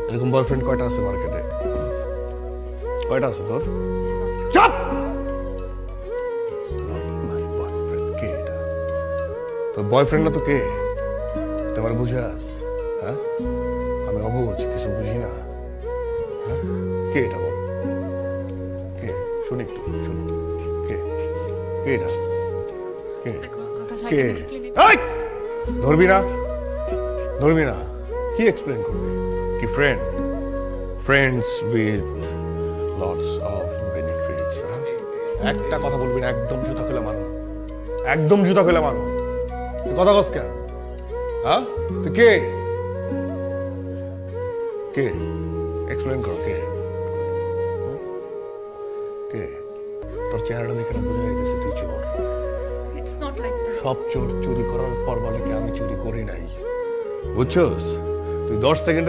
এরকম বয়ফ্রেন্ড কয়টা আছে মার্কেটে? কয়টা আছে তোর? চাপ! কে এটা? তোর বয়ফ্রেন্ড না তো কে? তোমার বুঝাস? হ্যাঁ, আমি অবুঝ, কিছু বুঝি না। হ্যাঁ, কে এটা বল? কে? শুনি একটু, শুনি। কে? কে এটা? কে? কে? এই! ধরবি না, ধরবি না। কি এক্সপ্লেন করবি? কি friend? Friends with lots of benefits. একটা কথা বলবি না, একদম জুতা খুলে মারো, একদম জুতা খুলে মারো। তুই কথা কস কেন? হ্যাঁ, তুই কে? কে? এক্সপ্লেন কর, কে? কে? তোর চেহারাটা দেখে না বোঝা যাইতেছে তুই চোর। It's not like that. সব চোর চুরি করার পর বলে কি আমি চুরি করি নাই, বুঝছস? তুই 10 সেকেন্ড